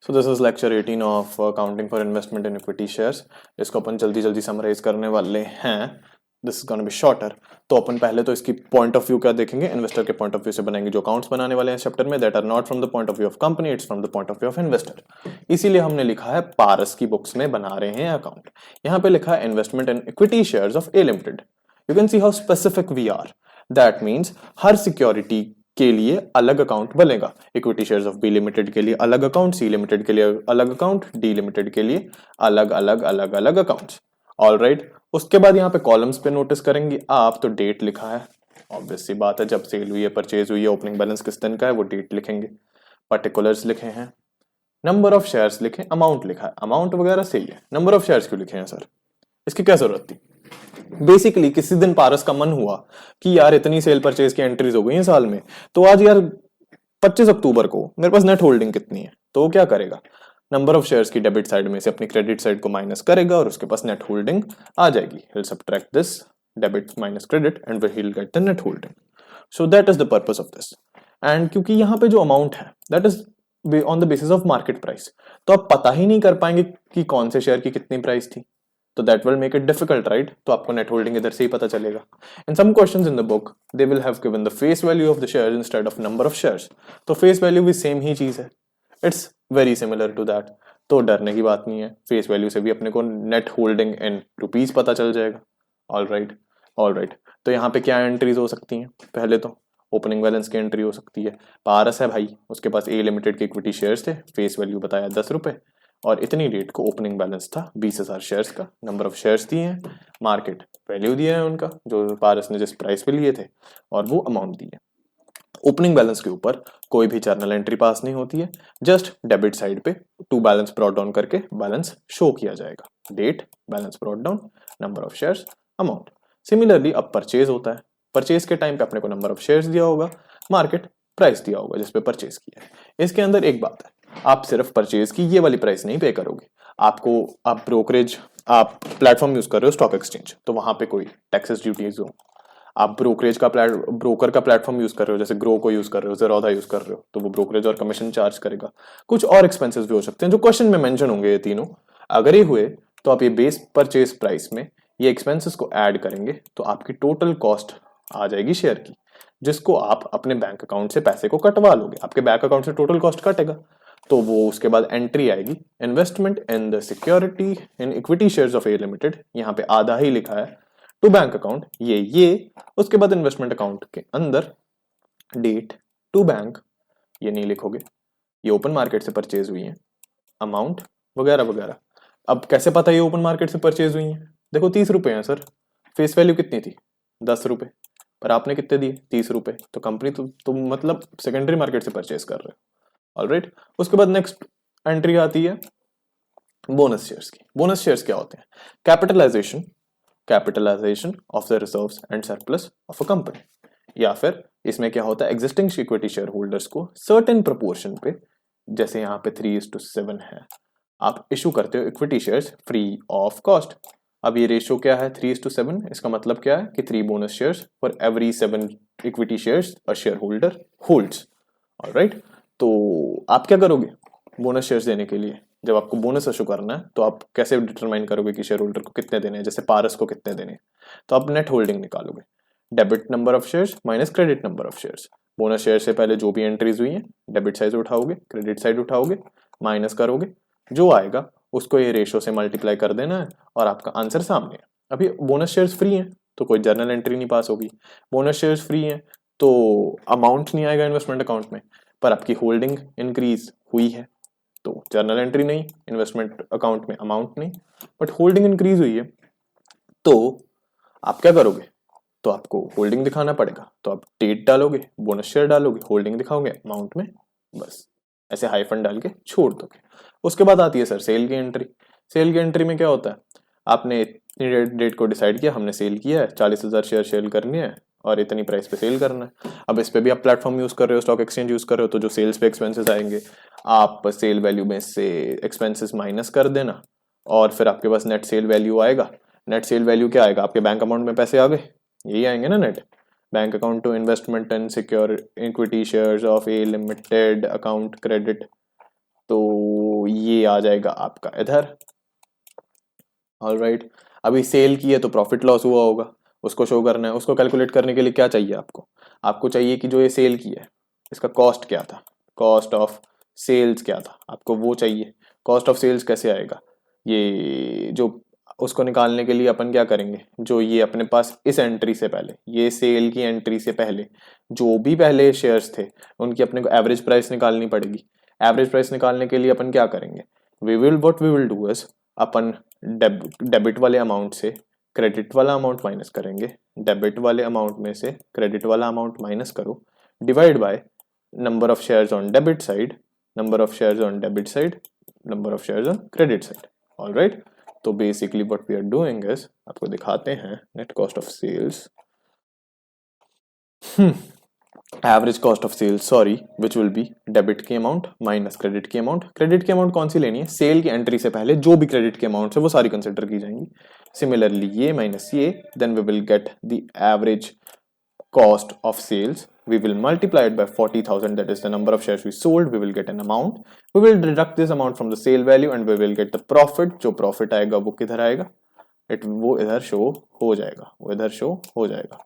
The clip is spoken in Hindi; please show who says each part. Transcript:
Speaker 1: So this is lecture 18 of accounting for investment in equity shares. इसको अपन जल्दी जल्दी समराइज करने वाले हैं। This is gonna be shorter. तो अपन पहले तो इसकी पॉइंट ऑफ व्यू क्या देखेंगे, इन्वेस्टर के पॉइंट ऑफ व्यू से बनाएंगे जो अकाउंट्स बनाने वाले हैं चैप्टर में, that are not from the point of view of company, it's from the point of view of investor. इसीलिए हमने लिखा है पारस की बुक्स में बना रहे हैं अकाउंट। यहाँ पे लिखा है investment in equity shares of A limited. You can see how specific we are. That means हर सिक्योरिटी के लिए अलग अकाउंट बनेगा। Equity shares of B limited के लिए अलग अकाउंट, सी लिमिटेड के लिए अलग अकाउंट, डी लिमिटेड के लिए अलग अलग अलग अलग अकाउंट्स। All right. उसके बाद यहाँ पे कॉलम्स पे नोटिस करेंगे आप, तो डेट लिखा है, ऑब्वियस सी बात है, जब सेल हुई है, परचेज हुई है, ओपनिंग बैलेंस किस दिन का है वो डेट लिखेंगे। पर्टिकुलर्स लिखे हैं, नंबर ऑफ शेयर्स लिखे, अमाउंट लिखा है, अमाउंट वगैरह सही है, नंबर ऑफ शेयर्स क्यों लिखे हैं सर, इसकी क्या जरूरत थी। बेसिकली किसी दिन पारस का मन हुआ कि यार इतनी सेल परचेज की एंट्रीज हो गई हैं साल में, तो आज यार 25 अक्टूबर को मेरे पास नेट होल्डिंग कितनी है, तो वो क्या करेगा, नंबर ऑफ शेयर्स की डेबिट साइड में से अपनी क्रेडिट साइड को माइनस करेगा और उसके पास नेट होल्डिंग आ जाएगी। he'll subtract this debit minus credit and he'll get the net holding. So that is the purpose of this. And क्योंकि यहाँ पे जो अमाउंट है that is on the basis of market price, तो आप पता ही नहीं कर पाएंगे कि कौन से शेयर की कितनी प्राइस थी, तो that will make it difficult right. तो आपको नेट होल्डिंग इधर से ही पता चलेगा। In some questions in the book they will have given the face value of the shares instead of number of shares, तो फेस वैल्यू भी सेम ही चीज है, it's very similar to that. तो डरने की बात नहीं है, फेस वैल्यू से भी अपने को नेट होल्डिंग इन रुपीज पता चल जाएगा। All right, all right. तो यहाँ पे क्या एंट्रीज हो सकती हैं, पहले तो ओपनिंग बैलेंस की एंट्री हो सकती है। पारस है भाई, उसके पास ए लिमिटेड के इक्विटी शेयर्स थे, फेस वैल्यू बताया 10 रुपए, और इतनी डेट को ओपनिंग बैलेंस था 20,000 शेयर्स का, नंबर ऑफ शेयर्स दिए हैं, मार्केट वैल्यू दिया है उनका जो पारस ने जिस प्राइस पे लिए थे, और वो अमाउंट दी है। ओपनिंग बैलेंस के ऊपर कोई भी जर्नल एंट्री पास नहीं होती है, जस्ट डेबिट साइड पे टू बैलेंस ब्रॉट डाउन करके बैलेंस शो किया जाएगा, date, balance brought down, number of shares, amount. Similarly अब परचेज होता है, परचेज के टाइम पे अपने को नंबर ऑफ शेयर्स दिया होगा, मार्केट प्राइस दिया होगा जिसपे परचेज किया है। इसके अंदर एक बात है, आप सिर्फ परचेज की ये वाली प्राइस नहीं पे करोगे, आपको, आप ब्रोकरेज, आप प्लेटफॉर्म यूज कर रहे हो स्टॉक एक्सचेंज, तो वहां पे कोई टैक्सेस ड्यूटीज हो, आप ब्रोकरेज का ब्रोकर का प्लेटफॉर्म यूज कर रहे हो, जैसे ग्रो को यूज कर रहे हो, ज़ेरोधा यूज कर रहे हो, तो वो ब्रोकरेज और कमीशन चार्ज करेगा। कुछ और एक्सपेंसेस भी हो सकते हैं जो क्वेश्चन में मेंशन होंगे, ये तीनों अगर ये हुए तो आप ये बेस परचेज प्राइस में ये एक्सपेंसेस को ऐड करेंगे, तो आपकी टोटल कॉस्ट आ जाएगी शेयर की, जिसको आप अपने बैंक अकाउंट से पैसे को कटवा लोगे, आपके बैंक अकाउंट से टोटल कॉस्ट कटेगा, तो वो उसके बाद एंट्री आएगी investment in the security in equity shares of A limited, यहाँ पे आधा ही लिखा है टू बैंक अकाउंट, ये उसके बाद इन्वेस्टमेंट अकाउंट के अंदर डेट टू बैंक, ये नहीं लिखोगे, ये ओपन मार्केट से परचेज हुई है, अमाउंट वगैरह वगैरह। अब कैसे पता ये ओपन मार्केट से परचेज हुई है, देखो 30 रुपए हैं सर, फेस वैल्यू कितनी थी 10 रुपए, पर आपने कितने दिए 30 रुपए, तो कंपनी तुम मतलब सेकेंडरी मार्केट से परचेज कर रहे हो। ऑलराइट। उसके बाद नेक्स्ट एंट्री आती है बोनस शेयर्स की। बोनस शेयर्स क्या होते हैं, capitalisation of the reserves and surplus of a company, या फिर इसमें क्या होता है, एग्जिस्टिंग इक्विटी शेयर होल्डर्स को सर्टेन प्रोपोर्शन पे, जैसे यहाँ पे 3:7 है, आप इशू करते हो equity shares free of cost. अब ये रेशियो क्या है 3:7, इसका मतलब क्या है कि 3 bonus shares for every 7 equity shares a share holder holds. Alright. तो आप क्या करोगे बोनस शेयर्स देने के लिए, जब आपको बोनस इशू करना है तो आप कैसे डिटरमाइन करोगे कि शेयर होल्डर को कितने देने हैं, जैसे पारस को कितने देने हैं, तो आप नेट होल्डिंग निकालोगे, debit number of shares minus credit number of shares. Bonus share से पहले जो भी एंट्रीज हुई हैं, डेबिट साइड उठाओगे, क्रेडिट साइड उठाओगे, माइनस करोगे, जो आएगा उसको ये रेशो से मल्टीप्लाई कर देना है और आपका आंसर सामने है। अभी बोनस शेयर्स फ्री हैं तो कोई जर्नल एंट्री नहीं पास होगी, बोनस शेयर्स फ्री हैं तो अमाउंट नहीं आएगा इन्वेस्टमेंट अकाउंट में, पर आपकी होल्डिंग इंक्रीज हुई है तो जर्नल एंट्री नहीं, इन्वेस्टमेंट अकाउंट में अमाउंट नहीं, बट होल्डिंग इंक्रीज हुई है, तो आप क्या करोगे, तो आपको होल्डिंग दिखाना पड़ेगा, तो आप डेट डालोगे, बोनस शेयर डालोगे, होल्डिंग दिखाओगे अमाउंट में, बस ऐसे हाइफन डाल के छोड़ दोगे। उसके बाद आती है सर सेल की एंट्री। सेल की एंट्री में क्या होता है, आपने इतनी डेट को डिसाइड किया, हमने सेल किया है, 40,000 शेयर सेल करनी है और इतनी प्राइस पे सेल करना है। अब इस पे भी आप प्लेटफॉर्म यूज कर रहे हो, स्टॉक एक्सचेंज यूज कर रहे हो, तो जो सेल्स पे एक्सपेंसेस आएंगे आप सेल वैल्यू में से एक्सपेंसेस माइनस कर देना, और फिर आपके पास नेट सेल वैल्यू आएगा। नेट सेल वैल्यू क्या आएगा, आपके बैंक अकाउंट में पैसे आ गए, यही आएंगे ना net, bank account to investment and secure equity shares of A limited account credit, तो ये आ जाएगा आपका इधर। ऑलराइट, अभी सेल की है तो प्रॉफिट लॉस हुआ होगा, उसको शो करना है। उसको कैलकुलेट करने के लिए क्या चाहिए आपको, आपको चाहिए कि जो ये सेल की है इसका कॉस्ट क्या था, कॉस्ट ऑफ सेल्स क्या था, आपको वो चाहिए। कॉस्ट ऑफ सेल्स कैसे आएगा, ये जो उसको निकालने के लिए अपन क्या करेंगे, जो ये अपने पास इस एंट्री से पहले, ये सेल की एंट्री से पहले जो भी पहले शेयर्स थे उनकी अपने को एवरेज प्राइस निकालनी पड़ेगी। एवरेज प्राइस निकालने के लिए अपन क्या करेंगे, वी विल डू इज अपन डेबिट वाले अमाउंट से क्रेडिट वाला अमाउंट माइनस करेंगे, डेबिट वाले अमाउंट में से क्रेडिट वाला अमाउंट माइनस करो, divide by number of shares on debit side, number of shares on debit side, number of shares on credit side. Alright, तो basically what we are doing is, आपको दिखाते हैं net cost of sales, average cost of sales sorry, which will be debit की अमाउंट माइनस क्रेडिट की अमाउंट। क्रेडिट की अमाउंट कौन सी लेनी है, सेल की एंट्री से पहले जो भी क्रेडिट की अमाउंट है वो सारी कंसिडर की जाएंगी। सिमिलरली ये माइनस ये, then we will get the average cost of sales, we will multiply it by 40,000, that is the number of shares we sold, we will get an amount, we will deduct this amount from the sale value and we will get the profit। जो profit आएगा वो किधर आएगा, वो इधर शो हो जाएगा, वो इधर शो हो जाएगा।